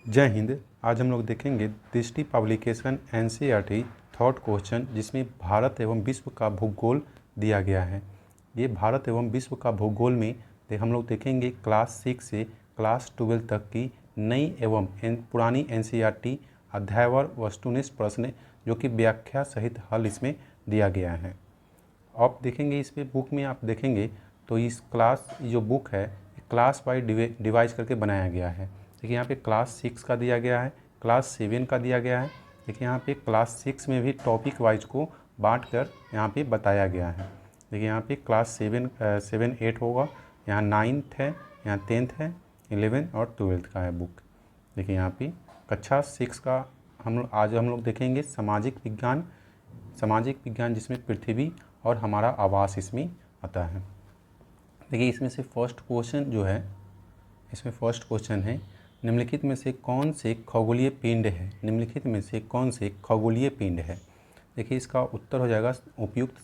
जय हिंद। आज हम लोग देखेंगे दृष्टि पब्लिकेशन एनसीईआरटी थर्ड क्वेश्चन, जिसमें भारत एवं विश्व का भूगोल दिया गया है। ये भारत एवं विश्व का भूगोल में हम लोग देखेंगे क्लास 6 से क्लास 12 तक की नई एवं पुरानी एनसीईआरटी अध्यायवार वस्तुनिष्ठ प्रश्न जो कि व्याख्या सहित हल इसमें दिया गया है। आप देखेंगे इस पे बुक में आप देखेंगे तो इस क्लास जो बुक है क्लास वाइज डिवाइज करके बनाया गया है। देखिए यहाँ पे क्लास 6 का दिया गया है, क्लास 7 का दिया गया है। देखिए यहाँ पे क्लास 6 में भी टॉपिक वाइज को बांट कर यहाँ पे बताया गया है। देखिए यहाँ पे क्लास 7 8 होगा, यहाँ 9th है, यहाँ 10th है, 11 और 12th का है बुक। देखिए यहाँ पे कक्षा 6 का आज हम लोग देखेंगे सामाजिक विज्ञान जिसमें पृथ्वी और हमारा आवास इसमें आता है। देखिए इसमें से फर्स्ट क्वेश्चन जो है, इसमें फर्स्ट क्वेश्चन है निम्नलिखित में से कौन से खगोलीय पिंड है। निम्नलिखित में से कौन से खगोलीय पिंड है। देखिए इसका उत्तर हो जाएगा उपयुक्त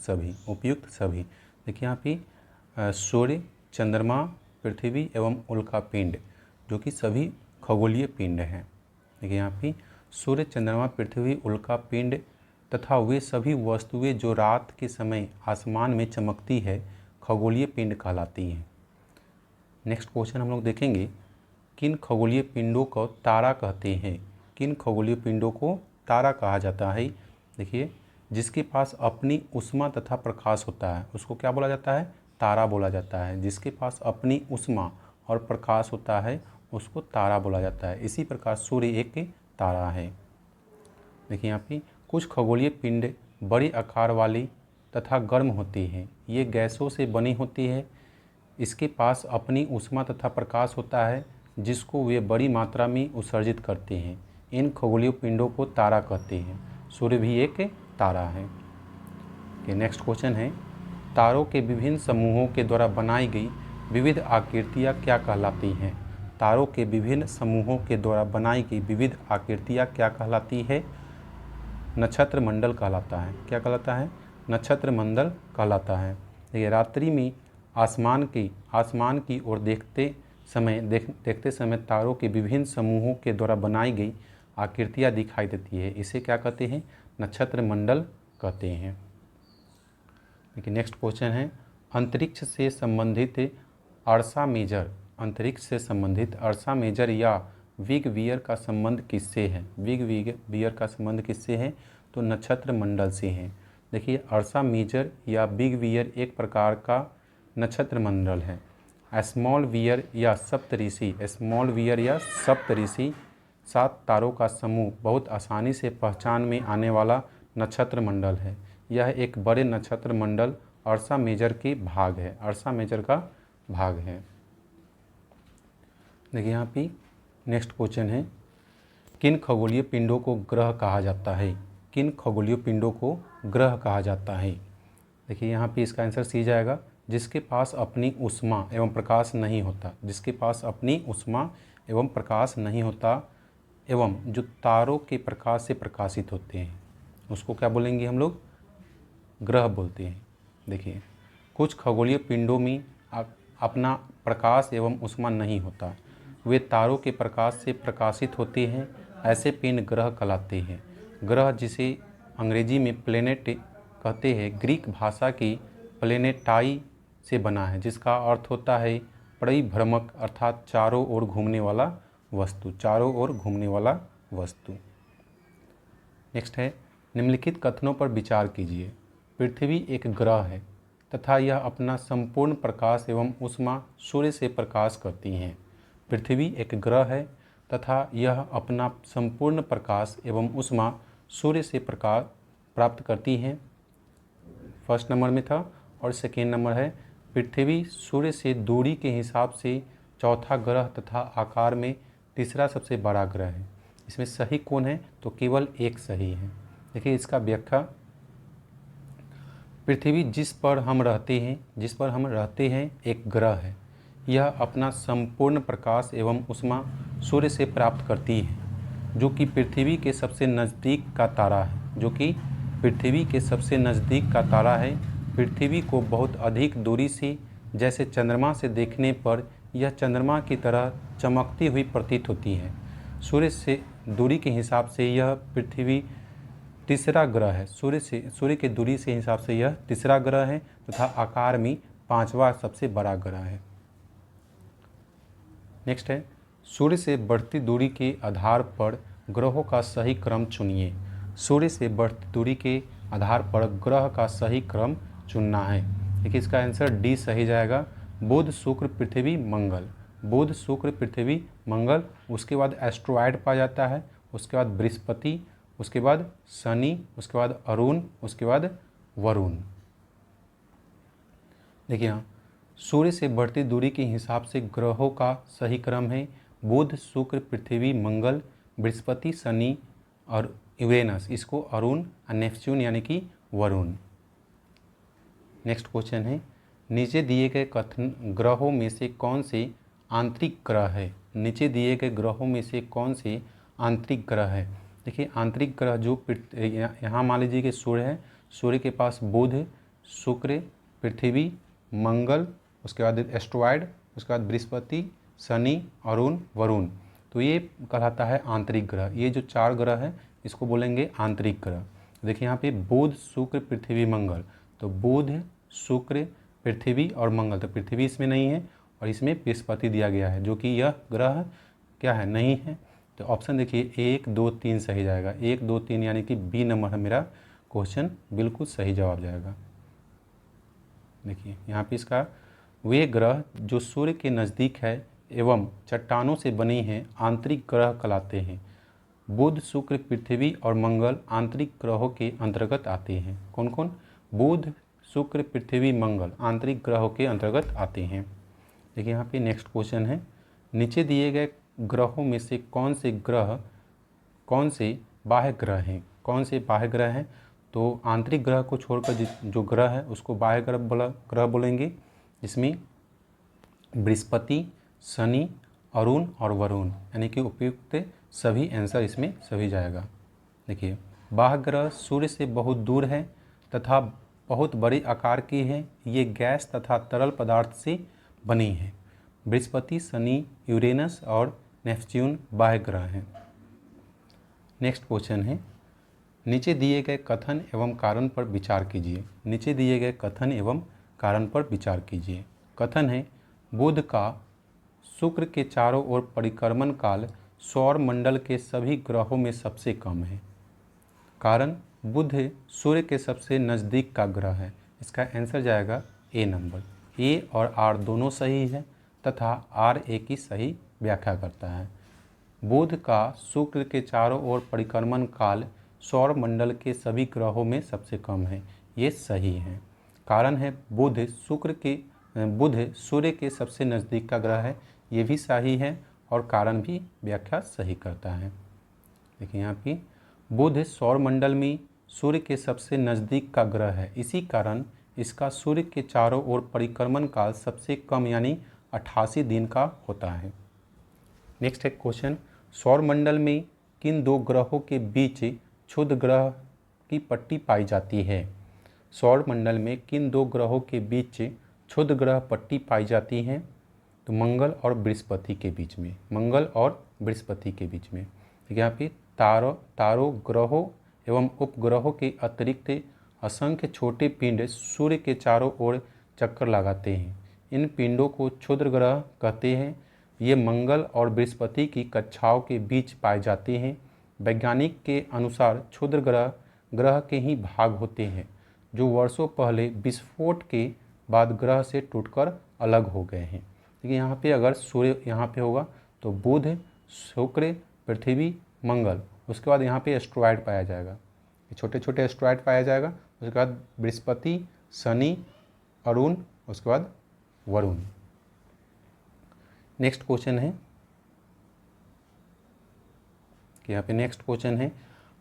सभी। देखिए यहाँ पे सूर्य, चंद्रमा, पृथ्वी एवं उल्का पिंड जो कि सभी खगोलीय पिंड हैं। देखिए यहाँ पे सूर्य, चंद्रमा, पृथ्वी, उल्का पिंड तथा वे सभी वस्तुएं जो रात के समय आसमान में चमकती है खगोलीय पिंड कहलाती हैं। नेक्स्ट क्वेश्चन हम लोग देखेंगे किन खगोलीय पिंडों को तारा कहते हैं। किन खगोलीय पिंडों को तारा कहा जाता है। देखिए जिसके पास अपनी ऊष्मा तथा प्रकाश होता है उसको क्या बोला जाता है, तारा बोला जाता है। जिसके पास अपनी ऊष्मा और प्रकाश होता है उसको तारा बोला जाता है। इसी प्रकार सूर्य एक तारा है। देखिए यहाँ पे कुछ खगोलीय पिंड बड़ी आकार वाली तथा गर्म होती हैं। ये गैसों से बनी होती है। इसके पास अपनी ऊष्मा तथा प्रकाश होता है जिसको वे बड़ी मात्रा में उत्सर्जित करते हैं। इन खगोलीय पिंडों को तारा कहते हैं। सूर्य भी एक तारा है। नेक्स्ट क्वेश्चन है तारों के विभिन्न समूहों के द्वारा बनाई गई विविध आकृतियाँ क्या कहलाती हैं। तारों के विभिन्न समूहों के द्वारा बनाई गई विविध आकृतियाँ क्या कहलाती है। नक्षत्र मंडल कहलाता है। क्या कहलाता है, नक्षत्र मंडल कहलाता है। देखिए रात्रि में आसमान की ओर देखते समय तारों के विभिन्न समूहों के द्वारा बनाई गई आकृतियाँ दिखाई देती है। इसे क्या कहते हैं, नक्षत्र मंडल कहते हैं। देखिए नेक्स्ट क्वेश्चन है अंतरिक्ष से संबंधित अर्सा मेजर या बिग बियर का संबंध किससे है। बिग बियर का संबंध किससे है, तो नक्षत्र मंडल से है। देखिए अर्सा मेजर या बिग बियर एक प्रकार का नक्षत्र मंडल है। स्मॉल बियर या सप्तऋषि 7 तारों का समूह बहुत आसानी से पहचान में आने वाला नक्षत्र मंडल है। यह एक बड़े नक्षत्र मंडल अर्सा मेजर का भाग है। देखिए यहाँ पे नेक्स्ट क्वेश्चन है किन खगोलीय पिंडों को ग्रह कहा जाता है। किन खगोलीय पिंडों को ग्रह कहा जाता है। देखिए यहाँ पे इसका आंसर सी जाएगा जिसके पास अपनी ऊष्मा एवं प्रकाश नहीं होता। जिसके पास अपनी ऊष्मा एवं प्रकाश नहीं होता एवं जो तारों के प्रकाश से प्रकाशित होते हैं उसको क्या बोलेंगे हम लोग, ग्रह बोलते हैं। देखिए कुछ खगोलीय पिंडों में अपना प्रकाश एवं ऊष्मा नहीं होता, वे तारों के प्रकाश से प्रकाशित होते हैं। ऐसे पिंड ग्रह कहलाते हैं। ग्रह जिसे अंग्रेजी में प्लेनेट कहते हैं ग्रीक भाषा की प्लेनेटाई से बना है जिसका अर्थ होता है परिभ्रमक अर्थात चारों ओर घूमने वाला वस्तु। नेक्स्ट है निम्नलिखित कथनों पर विचार कीजिए। पृथ्वी एक ग्रह है तथा यह अपना संपूर्ण प्रकाश एवं ऊष्मा सूर्य से प्रकाश करती हैं। पृथ्वी एक ग्रह है तथा यह अपना संपूर्ण प्रकाश एवं ऊष्मा सूर्य से प्रकाश प्राप्त करती हैं। फर्स्ट नंबर में था। और सेकेंड नंबर है पृथ्वी सूर्य से दूरी के हिसाब से चौथा ग्रह तथा आकार में तीसरा सबसे बड़ा ग्रह है। इसमें सही कौन है, तो केवल एक सही है। देखिए इसका व्याख्या, पृथ्वी जिस पर हम रहते हैं एक ग्रह है। यह अपना संपूर्ण प्रकाश एवं ऊष्मा सूर्य से प्राप्त करती है जो कि पृथ्वी के सबसे नज़दीक का तारा है। पृथ्वी को बहुत अधिक दूरी से जैसे चंद्रमा से देखने पर यह चंद्रमा की तरह चमकती हुई प्रतीत होती है। सूर्य से दूरी के हिसाब से यह पृथ्वी तीसरा ग्रह है। सूर्य के दूरी से हिसाब से यह तीसरा ग्रह है तथा आकार में पांचवा सबसे बड़ा ग्रह है। नेक्स्ट है, सूर्य से बढ़ती दूरी के आधार पर ग्रहों का सही क्रम चुनिए। सूर्य से बढ़ती दूरी के आधार पर ग्रह का सही क्रम चुनना है। देखिए इसका आंसर डी सही जाएगा, बुध शुक्र पृथ्वी मंगल। बुध शुक्र पृथ्वी मंगल, उसके बाद एस्ट्रॉयड पाया जाता है, उसके बाद बृहस्पति, उसके बाद शनि, उसके बाद अरुण, उसके बाद वरुण। देखिए यहाँ सूर्य से बढ़ती दूरी के हिसाब से ग्रहों का सही क्रम है बुध शुक्र पृथ्वी मंगल बृहस्पति शनि और यूरेनस, इसको अरुण और नेपच्यून यानी कि वरुण। नेक्स्ट क्वेश्चन है, नीचे दिए गए कथन ग्रहों में से कौन से आंतरिक ग्रह है। नीचे दिए गए ग्रहों में से कौन से आंतरिक ग्रह है। देखिए आंतरिक ग्रह जो यहाँ मान लीजिए कि सूर्य है, सूर्य के पास बुध शुक्र पृथ्वी मंगल, उसके बाद एस्ट्रॉयड, उसके बाद बृहस्पति शनि अरुण वरुण, तो ये कहलाता है आंतरिक ग्रह। ये जो चार ग्रह है इसको बोलेंगे आंतरिक ग्रह। देखिए यहाँ पे बुध शुक्र पृथ्वी मंगल, तो बुध शुक्र पृथ्वी और मंगल, तो पृथ्वी इसमें नहीं है और इसमें बृहस्पति दिया गया है जो कि यह ग्रह क्या है, नहीं है। तो ऑप्शन देखिए 1 2 3 सही जाएगा, 1 2 3 यानी कि बी नंबर है मेरा क्वेश्चन, बिल्कुल सही जवाब जाएगा। देखिए यहाँ पे इसका वे ग्रह जो सूर्य के नज़दीक है एवं चट्टानों से बने हैं आंतरिक ग्रह कहलाते हैं। बुध शुक्र पृथ्वी और मंगल आंतरिक ग्रहों के अंतर्गत आते हैं। कौन कौन, बुध शुक्र पृथ्वी मंगल आंतरिक ग्रहों के अंतर्गत आते हैं। देखिए यहाँ पे नेक्स्ट क्वेश्चन है, नीचे दिए गए ग्रहों में से कौन से बाह्य ग्रह हैं। कौन से बाह्य ग्रह हैं, तो आंतरिक ग्रह को छोड़कर जो ग्रह है उसको बाह्य ग्रह बोलेंगे, जिसमें बृहस्पति शनि अरुण और वरुण, यानी कि उपयुक्त सभी आंसर इसमें सभी जाएगा। देखिए बाह्य ग्रह सूर्य से बहुत दूर है तथा बहुत बड़े आकार की है, ये गैस तथा तरल पदार्थ से बनी है। बृहस्पति शनि यूरेनस और नेपच्यून बाह्य ग्रह हैं। नेक्स्ट क्वेश्चन है, नीचे दिए गए कथन एवं कारण पर विचार कीजिए। नीचे दिए गए कथन एवं कारण पर विचार कीजिए। कथन है, बुध का शुक्र के चारों ओर परिक्रमण काल सौर मंडल के सभी ग्रहों में सबसे कम है। कारण, बुध सूर्य के सबसे नज़दीक का ग्रह है। इसका आंसर जाएगा ए नंबर। ए और आर दोनों सही है तथा आर ए की सही व्याख्या करता है। बुध का शुक्र के चारों ओर परिक्रमण काल सौर मंडल के सभी ग्रहों में सबसे कम है, ये सही है। कारण है बुध सूर्य के सबसे नज़दीक का ग्रह है, ये भी सही है और कारण भी व्याख्या सही करता है। देखिए यहाँ पे बुध सौर मंडल में सूर्य के सबसे नज़दीक का ग्रह है, इसी कारण इसका सूर्य के चारों ओर परिक्रमण काल सबसे कम यानी 88 दिन का होता है। नेक्स्ट है क्वेश्चन, सौर मंडल में किन दो ग्रहों के बीच क्षुद्र ग्रह की पट्टी पाई जाती है। सौर मंडल में किन दो ग्रहों के बीच क्षुद्र ग्रह पट्टी पाई जाती है, तो मंगल और बृहस्पति के बीच में, मंगल और बृहस्पति के बीच में। यहाँ पे तारों ग्रहों एवं उपग्रहों के अतिरिक्त असंख्य छोटे पिंड सूर्य के चारों ओर चक्कर लगाते हैं। इन पिंडों को क्षुद्र ग्रह कहते हैं। ये मंगल और बृहस्पति की कक्षाओं के बीच पाए जाते हैं। वैज्ञानिक के अनुसार क्षुद्र ग्रह के ही भाग होते हैं जो वर्षों पहले विस्फोट के बाद ग्रह से टूटकर अलग हो गए हैं। देखिए यहाँ पे अगर सूर्य यहाँ पे होगा तो बुध शुक्र पृथ्वी मंगल, उसके बाद यहाँ पे एस्ट्रॉयड पाया जाएगा, छोटे छोटे एस्ट्रॉयड पाया जाएगा। उसके बाद बृहस्पति शनि अरुण, उसके बाद वरुण। नेक्स्ट क्वेश्चन है कि यहाँ पे नेक्स्ट क्वेश्चन है,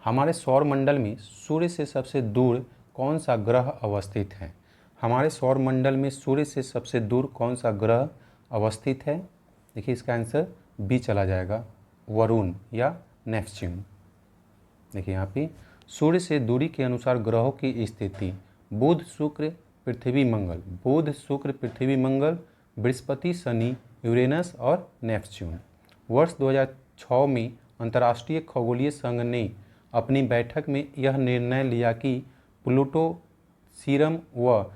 हमारे सौर मंडल में सूर्य से सबसे दूर कौन सा ग्रह अवस्थित है। हमारे सौर मंडल में सूर्य से सबसे दूर कौन सा ग्रह अवस्थित है। देखिए इसका आंसर बी चला जाएगा, वरुण या नेपच्यून। देखिए यहाँ पे सूर्य से दूरी के अनुसार ग्रहों की स्थिति, बुध शुक्र पृथ्वी मंगल, बुध शुक्र पृथ्वी मंगल, बृहस्पति शनि यूरेनस और नेपच्यून। वर्ष 2006 में अंतर्राष्ट्रीय खगोलीय संघ ने अपनी बैठक में यह निर्णय लिया कि प्लूटो, सीरम व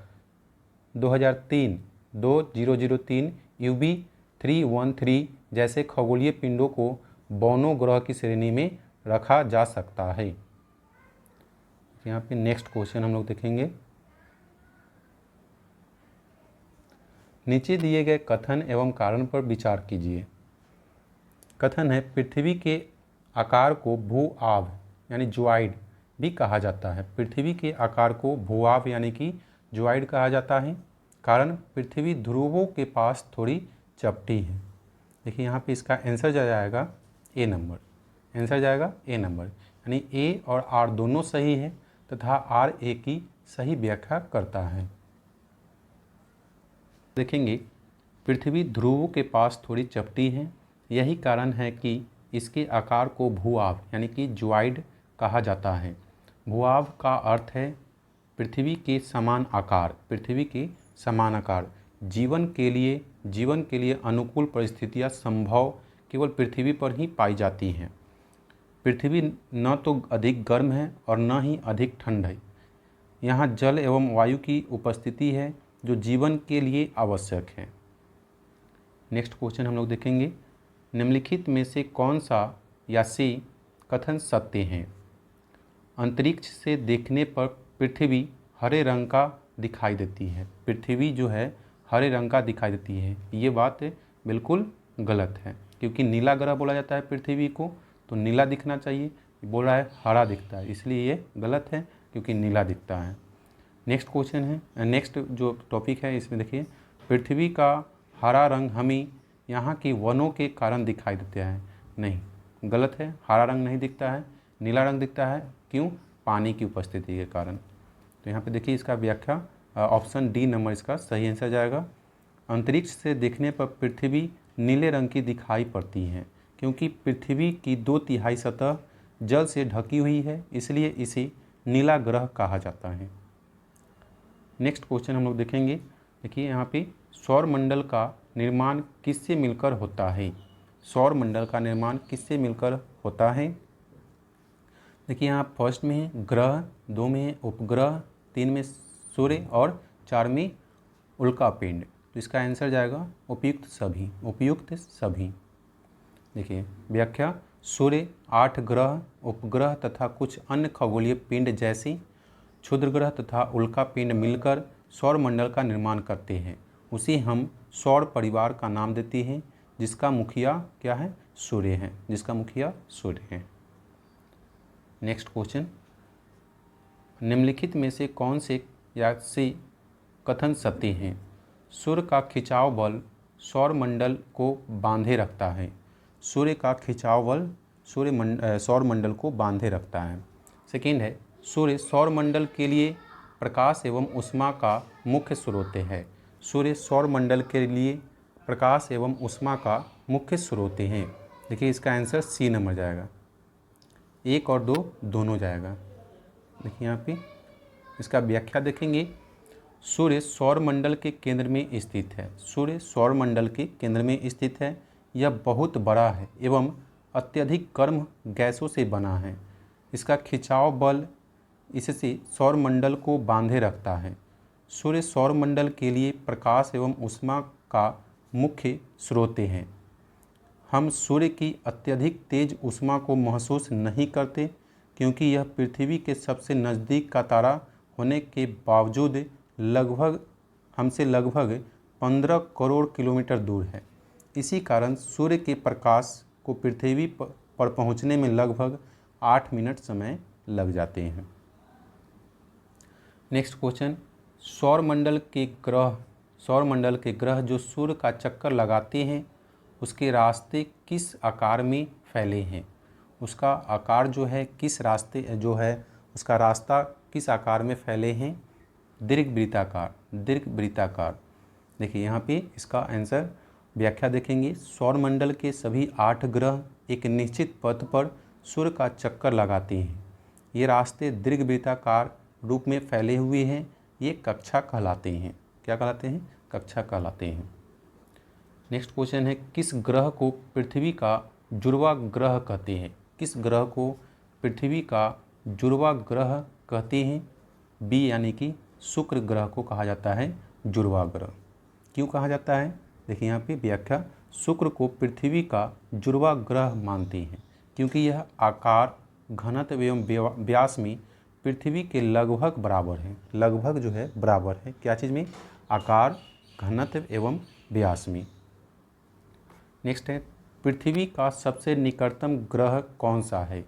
2003 UB 313 जैसे खगोलीय पिंडों को बोनो ग्रह की श्रेणी में रखा जा सकता है। यहाँ पे नेक्स्ट क्वेश्चन हम लोग देखेंगे। नीचे दिए गए कथन एवं कारण पर विचार कीजिए। कथन है, पृथ्वी के आकार को भू-आभ यानी ज्वाइड भी कहा जाता है। पृथ्वी के आकार को भू-आभ यानी कि ज्वाइड कहा जाता है। कारण, पृथ्वी ध्रुवों के पास थोड़ी चपटी है। देखिए यहाँ पे इसका आंसर जाएगा ए नंबर। आंसर जाएगा ए नंबर, यानी ए और आर दोनों सही है तथा आर ए की सही व्याख्या करता है। देखेंगे, पृथ्वी ध्रुवों के पास थोड़ी चपटी है, यही कारण है कि इसके आकार को भू-आभ यानी कि ज्वाइड कहा जाता है। भू-आभ का अर्थ है पृथ्वी के समान आकार। पृथ्वी के समान आकार। जीवन के लिए अनुकूल परिस्थितियां संभव केवल पृथ्वी पर ही पाई जाती हैं। पृथ्वी न तो अधिक गर्म है और न ही अधिक ठंड है। यहाँ जल एवं वायु की उपस्थिति है जो जीवन के लिए आवश्यक है। नेक्स्ट क्वेश्चन हम लोग देखेंगे। निम्नलिखित में से कौन सा या से कथन सत्य है? अंतरिक्ष से देखने पर पृथ्वी हरे रंग का दिखाई देती है। पृथ्वी जो है हरे रंग का दिखाई देती है, ये बात बिल्कुल गलत है, क्योंकि नीला ग्रह बोला जाता है पृथ्वी को, तो नीला दिखना चाहिए। बोल रहा है हरा दिखता है, इसलिए ये गलत है क्योंकि नीला दिखता है। नेक्स्ट क्वेश्चन है, नेक्स्ट जो टॉपिक है इसमें देखिए, पृथ्वी का हरा रंग हमें यहाँ के वनों के कारण दिखाई देता है। नहीं, गलत है, हरा रंग नहीं दिखता है, नीला रंग दिखता है। क्यों? पानी की उपस्थिति के कारण। तो यहाँ पे देखिए इसका व्याख्या ऑप्शन डी नंबर इसका सही आंसर जाएगा। अंतरिक्ष से देखने पर पृथ्वी नीले रंग की दिखाई पड़ती है क्योंकि पृथ्वी की 2/3 सतह जल से ढकी हुई है, इसलिए इसे नीला ग्रह कहा जाता है। नेक्स्ट क्वेश्चन हम लोग देखेंगे। देखिए यहाँ पे सौरमंडल का निर्माण किससे मिलकर होता है? सौरमंडल का निर्माण किससे मिलकर होता है? देखिए यहाँ फर्स्ट में है ग्रह, 2 में है उपग्रह, 3 में सूर्य और 4 में उल्कापिंड। तो इसका आंसर जाएगा उपयुक्त सभी। उपयुक्त सभी। देखिए व्याख्या, सूर्य, 8 ग्रह, उपग्रह तथा कुछ अन्य खगोलीय पिंड जैसे क्षुद्र ग्रह तथा उल्कापिंड मिलकर सौरमंडल का निर्माण करते हैं। उसे हम सौर परिवार का नाम देते हैं, जिसका मुखिया क्या है? सूर्य है। जिसका मुखिया सूर्य है। नेक्स्ट क्वेश्चन, निम्नलिखित में से कौन से या से कथन सत्य हैं? सूर्य का खिंचाव बल सौरमंडल को बांधे रखता है। सूर्य का खिंचाव बल सौरमंडल को बांधे रखता है। सेकेंड है, सूर्य सौरमंडल के लिए प्रकाश एवं ऊष्मा का मुख्य स्रोत है। सूर्य सौरमंडल के लिए प्रकाश एवं ऊष्मा का मुख्य स्रोत हैं। देखिए इसका आंसर सी नंबर जाएगा। 1 और 2 दोनों जाएगा। देखिए यहाँ पे इसका व्याख्या देखेंगे। सूर्य सौरमंडल के केंद्र में स्थित है। सूर्य सौरमंडल के केंद्र में स्थित है। यह बहुत बड़ा है एवं अत्यधिक गर्म गैसों से बना है। इसका खिंचाव बल इससे सौरमंडल को बांधे रखता है। सूर्य सौरमंडल के लिए प्रकाश एवं ऊष्मा का मुख्य स्रोत हैं। हम सूर्य की अत्यधिक तेज ऊष्मा को महसूस नहीं करते क्योंकि यह पृथ्वी के सबसे नज़दीक का तारा होने के बावजूद हमसे लगभग 15 करोड़ किलोमीटर दूर है। इसी कारण सूर्य के प्रकाश को पृथ्वी पर पहुंचने में लगभग 8 मिनट समय लग जाते हैं। नेक्स्ट क्वेश्चन, सौरमंडल के ग्रह जो सूर्य का चक्कर लगाते हैं उसके रास्ते किस आकार में फैले हैं? उसका आकार जो है उसका रास्ता किस आकार में फैले हैं? दीर्घवृत्ताकार। दीर्घवृत्ताकार। देखिए यहाँ पे इसका आंसर व्याख्या देखेंगे। सौरमंडल के सभी 8 ग्रह एक निश्चित पथ पर सूर्य का चक्कर लगाते हैं। ये रास्ते दीर्घवृत्ताकार रूप में फैले हुए हैं। ये कक्षा कहलाते हैं। क्या कहलाते हैं? कक्षा कहलाते हैं। नेक्स्ट क्वेश्चन है, किस ग्रह को पृथ्वी का जुड़वा ग्रह कहते हैं? किस ग्रह को पृथ्वी का जुड़वा ग्रह कहते हैं? बी यानी कि शुक्र ग्रह को कहा जाता है जुड़वा ग्रह। क्यों कहा जाता है? देखिए यहाँ पे व्याख्या, शुक्र को पृथ्वी का जुड़वा ग्रह मानते हैं क्योंकि यह आकार, घनत्व एवं व्यास में पृथ्वी के लगभग बराबर है। लगभग जो है बराबर है, क्या चीज़ में? आकार, घनत्व एवं व्यास में। नेक्स्ट है, पृथ्वी का सबसे निकटतम ग्रह कौन सा है?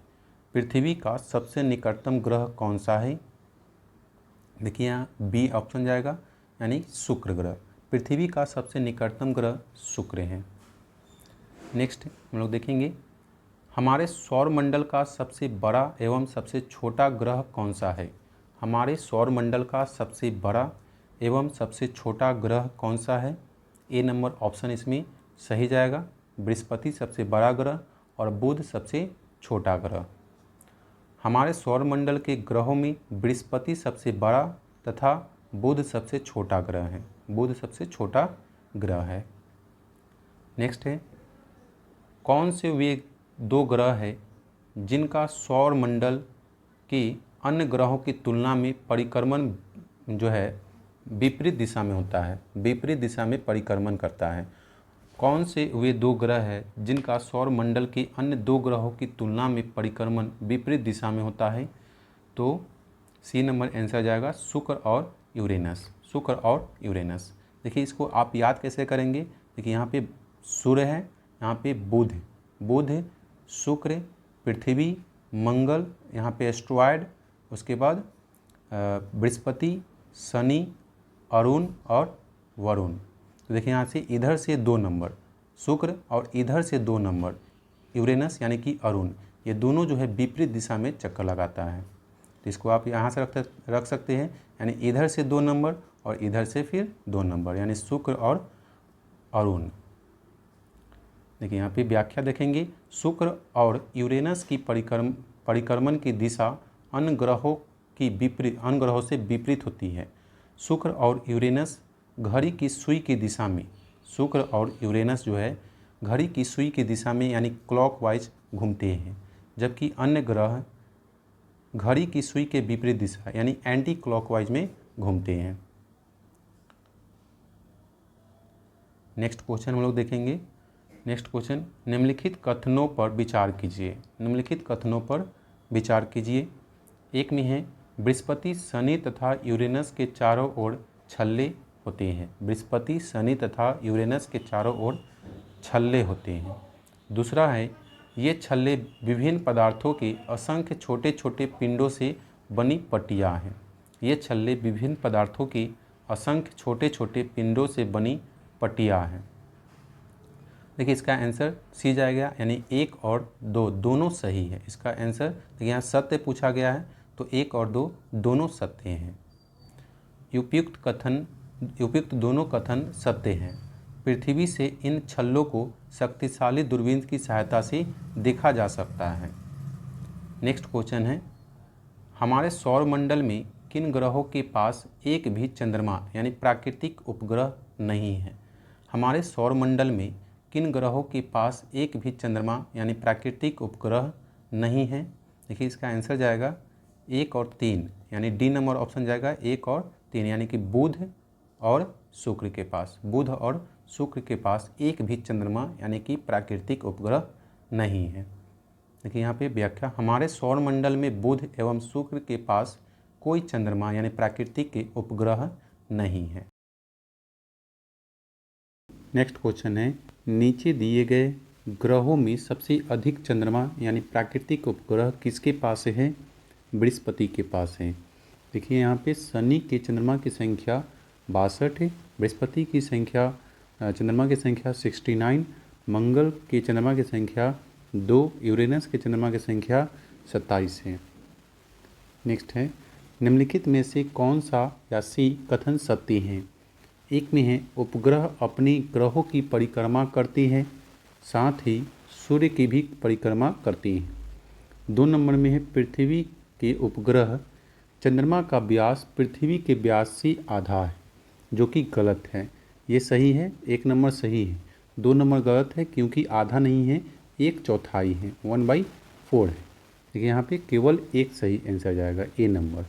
पृथ्वी का सबसे निकटतम ग्रह कौन सा है? देखिए यहाँ बी ऑप्शन जाएगा, यानी शुक्र ग्रह। पृथ्वी का सबसे निकटतम ग्रह शुक्र है। नेक्स्ट हम लोग देखेंगे, हमारे सौरमंडल का सबसे बड़ा एवं सबसे छोटा ग्रह कौन सा है? हमारे सौरमंडल का सबसे बड़ा एवं सबसे छोटा ग्रह कौन सा है? ए नंबर ऑप्शन इसमें सही जाएगा। बृहस्पति सबसे बड़ा ग्रह और बुध सबसे छोटा ग्रह। हमारे सौरमंडल के ग्रहों में बृहस्पति सबसे बड़ा तथा बुध सबसे छोटा ग्रह है। बुध सबसे छोटा ग्रह है। नेक्स्ट है, कौन से वे दो ग्रह है जिनका सौरमंडल के अन्य ग्रहों की तुलना में परिक्रमण जो है विपरीत दिशा में होता है? विपरीत दिशा में परिक्रमण करता है। कौन से वे दो ग्रह है जिनका सौरमंडल के अन्य दो ग्रहों की तुलना में परिक्रमण विपरीत दिशा में होता है? तो सी नंबर आंसर जाएगा, शुक्र और यूरेनस। शुक्र और यूरेनस। देखिए इसको आप याद कैसे करेंगे? देखिए यहाँ पे सूर्य है, यहाँ पे बुध, बुध, शुक्र, पृथ्वी, मंगल, यहाँ पे एस्ट्रॉयड, उसके बाद बृहस्पति, शनि, अरुण और वरुण। तो देखिए यहाँ से इधर से 2 नंबर शुक्र और इधर से 2 नंबर यूरेनस यानी कि अरुण, ये दोनों जो है विपरीत दिशा में चक्कर लगाता है। तो इसको आप यहाँ से रख सकते हैं, यानी इधर से 2 नंबर और इधर से फिर 2 नंबर, यानी शुक्र और अरुण। देखिए यहाँ पे व्याख्या देखेंगे, शुक्र और यूरेनस की परिक्रमण की दिशा अन्य ग्रहों से विपरीत होती है। शुक्र और यूरेनस घड़ी की सुई की दिशा में, शुक्र और यूरेनस जो है घड़ी की सुई की दिशा में यानी क्लॉकवाइज घूमते हैं, जबकि अन्य ग्रह घड़ी की सुई के विपरीत दिशा यानी एंटी क्लॉकवाइज में घूमते हैं। नेक्स्ट क्वेश्चन हम लोग देखेंगे। नेक्स्ट क्वेश्चन, निम्नलिखित कथनों पर विचार कीजिए। निम्नलिखित कथनों पर विचार कीजिए। एक में है, बृहस्पति, शनि तथा यूरेनस के चारों ओर छल्ले होते हैं। बृहस्पति, शनि तथा यूरेनस के चारों ओर छल्ले होते हैं। दूसरा है, ये छल्ले विभिन्न पदार्थों के असंख्य छोटे छोटे पिंडों से बनी पट्टियाँ हैं। ये छल्ले विभिन्न पदार्थों के असंख्य छोटे छोटे पिंडों से बनी पट्टियाँ हैं। देखिए इसका आंसर सी जाएगा, यानी 1 और 2 दोनों सही है। इसका आंसर देखिए यहाँ सत्य पूछा गया है तो 1 और 2 दोनों सत्य हैं। उपयुक्त दोनों कथन सत्य हैं। पृथ्वी से इन छल्लों को शक्तिशाली दूरबीन की सहायता से देखा जा सकता है। नेक्स्ट क्वेश्चन है, हमारे सौरमंडल में किन ग्रहों के पास एक भी चंद्रमा यानी प्राकृतिक उपग्रह नहीं है? हमारे सौरमंडल में किन ग्रहों के पास एक भी चंद्रमा यानी प्राकृतिक उपग्रह नहीं है? देखिए इसका आंसर जाएगा 1 और 3, यानी डी नंबर ऑप्शन जाएगा 1 और 3, यानी कि बुध और शुक्र के पास, बुध और शुक्र के पास एक भी चंद्रमा यानी कि प्राकृतिक उपग्रह नहीं है। देखिए यहाँ पे व्याख्या, हमारे सौरमंडल में बुध एवं शुक्र के पास कोई चंद्रमा यानी प्राकृतिक के उपग्रह नहीं है। नेक्स्ट क्वेश्चन है, नीचे दिए गए ग्रहों में सबसे अधिक चंद्रमा यानी प्राकृतिक उपग्रह किसके पास है? बृहस्पति के पास है। देखिए यहाँ पे शनि के चंद्रमा की संख्या 62 है, बृहस्पति की संख्या चंद्रमा की संख्या 69, मंगल के चंद्रमा की संख्या 2, यूरेनस के चंद्रमा की संख्या 27 है। नेक्स्ट है, निम्नलिखित में से कौन सा या सी कथन सत्य है? एक में है, उपग्रह अपनी ग्रहों की परिक्रमा करती है, साथ ही सूर्य की भी परिक्रमा करती है। 2 नंबर में है, पृथ्वी के उपग्रह चंद्रमा का व्यास पृथ्वी के व्यास से आधा है, जो कि गलत है। ये सही है, 1 नंबर सही है, 2 नंबर गलत है क्योंकि आधा नहीं है, 1/4 है, 1/4 है। देखिए यहाँ पे केवल एक सही आंसर जाएगा, ए नंबर।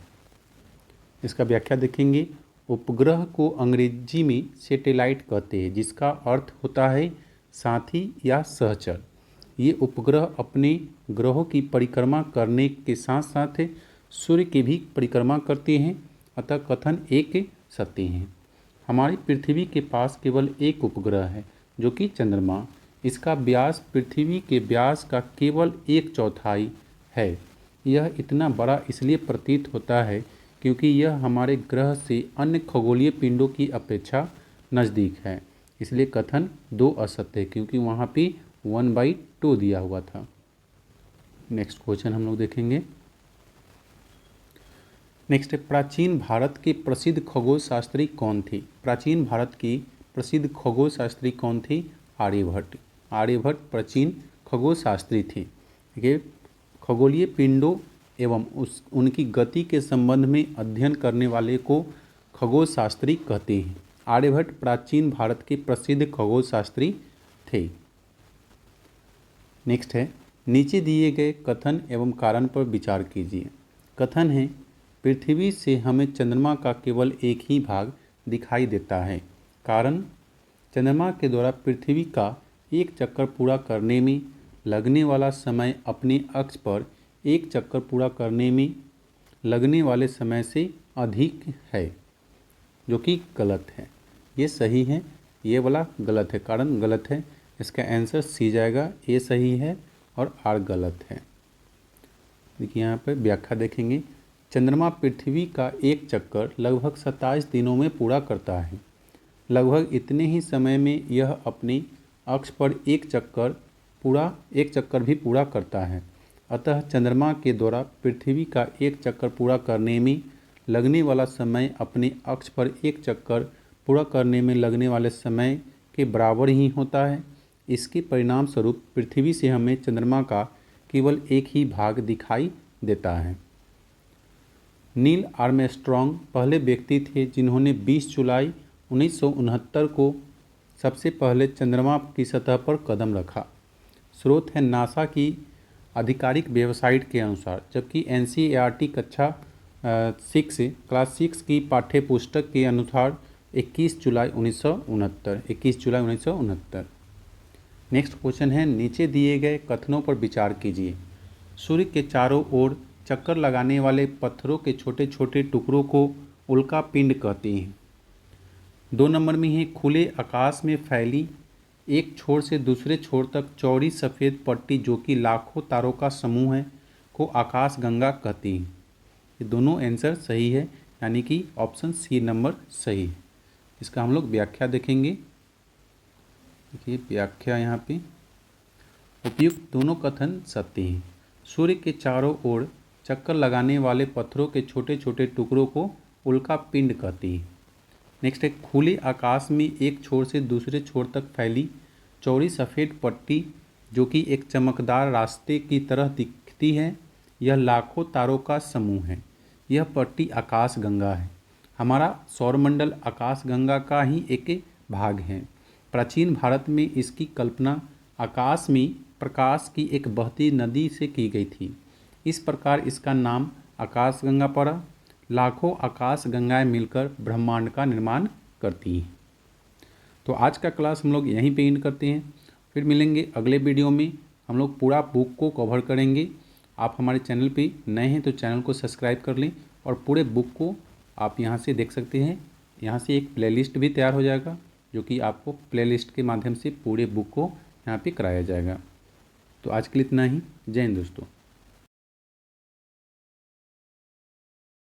इसका व्याख्या देखेंगे। उपग्रह को अंग्रेजी में सैटेलाइट कहते हैं, जिसका अर्थ होता है साथी या सहचर। ये उपग्रह अपने ग्रहों की परिक्रमा करने के साथ साथ सूर्य की भी परिक्रमा करते हैं, अतः कथन एक सत्य है। हमारी पृथ्वी के पास केवल एक उपग्रह है, जो कि चंद्रमा। इसका व्यास पृथ्वी के व्यास का केवल 1/4 है। यह इतना बड़ा इसलिए प्रतीत होता है क्योंकि यह हमारे ग्रह से अन्य खगोलीय पिंडों की अपेक्षा नज़दीक है। इसलिए कथन 2 असत्य है, क्योंकि वहाँ पे 1/2 दिया हुआ था। नेक्स्ट क्वेश्चन हम लोग देखेंगे। नेक्स्ट है, प्राचीन भारत के प्रसिद्ध खगोल शास्त्री कौन थे? प्राचीन भारत की प्रसिद्ध खगोल शास्त्री कौन थे? आर्यभट्ट। आर्यभट्ट प्राचीन खगोल शास्त्री थे। देखिए, खगोलीय पिंडों एवं उनकी गति के संबंध में अध्ययन करने वाले को खगोल शास्त्री कहते हैं। आर्यभट्ट प्राचीन भारत के प्रसिद्ध खगोल शास्त्री थे। नेक्स्ट है, नीचे दिए गए कथन एवं कारण पर विचार कीजिए। कथन है, पृथ्वी से हमें चंद्रमा का केवल एक ही भाग दिखाई देता है। कारण, चंद्रमा के द्वारा पृथ्वी का एक चक्कर पूरा करने में लगने वाला समय अपने अक्ष पर एक चक्कर पूरा करने में लगने वाले समय से अधिक है, जो कि गलत है। ये सही है, ये वाला गलत है, कारण गलत है। इसका आंसर सी जाएगा, ए सही है और आर गलत है। देखिए यहाँ पर व्याख्या देखेंगे। चंद्रमा पृथ्वी का एक चक्कर लगभग 27 दिनों में पूरा करता है। लगभग इतने ही समय में यह अपने अक्ष पर एक चक्कर भी पूरा करता है। अतः चंद्रमा के द्वारा पृथ्वी का एक चक्कर पूरा करने में लगने वाला समय अपने अक्ष पर एक चक्कर पूरा करने में लगने वाले समय के बराबर ही होता है। इसके परिणाम स्वरूप पृथ्वी से हमें चंद्रमा का केवल एक ही भाग दिखाई देता है। नील आर्मस्ट्रॉन्ग पहले व्यक्ति थे जिन्होंने 20 जुलाई 1969 को सबसे पहले चंद्रमा की सतह पर कदम रखा। स्रोत है नासा की आधिकारिक वेबसाइट के अनुसार, जबकि NCERT कक्षा क्लास 6 की पाठ्य पुस्तक के अनुसार 21 जुलाई 1969। नेक्स्ट क्वेश्चन है, नीचे दिए गए कथनों पर विचार कीजिए। सूर्य के चारों ओर चक्कर लगाने वाले पत्थरों के छोटे छोटे टुकड़ों को उल्का पिंड कहते हैं। 2 नंबर में है, खुले आकाश में फैली एक छोर से दूसरे छोर तक चौड़ी सफ़ेद पट्टी, जो कि लाखों तारों का समूह है, को आकाश गंगा कहती है। ये दोनों आंसर सही है, यानी कि ऑप्शन सी नंबर सही है। इसका हम लोग व्याख्या देखेंगे। देखिए व्याख्या यहाँ पे, उपयुक्त दोनों कथन सत्य हैं। सूर्य के चारों ओर चक्कर लगाने वाले पत्थरों के छोटे छोटे टुकड़ों को उल्का पिंड कहती है। नेक्स्ट है, खुले आकाश में एक छोर से दूसरे छोर तक फैली चौड़ी सफ़ेद पट्टी, जो कि एक चमकदार रास्ते की तरह दिखती है, यह लाखों तारों का समूह है। यह पट्टी आकाश गंगा है। हमारा सौरमंडल आकाश गंगा का ही एक भाग है। प्राचीन भारत में इसकी कल्पना आकाश में प्रकाश की एक बहती नदी से की गई थी। इस प्रकार इसका नाम आकाश गंगा पड़ा। लाखों आकाश गंगाएं मिलकर ब्रह्मांड का निर्माण करती हैं। तो आज का क्लास हम लोग यहीं पे एंड करते हैं। फिर मिलेंगे अगले वीडियो में। हम लोग पूरा बुक को कवर करेंगे। आप हमारे चैनल पे नए हैं तो चैनल को सब्सक्राइब कर लें और पूरे बुक को आप यहाँ से देख सकते हैं। यहाँ से एक प्लेलिस्ट भी तैयार हो जाएगा, जो कि आपको प्लेलिस्ट के माध्यम से पूरे बुक को यहाँ पे कराया जाएगा। तो आज के लिए इतना ही। जय हिंद दोस्तों।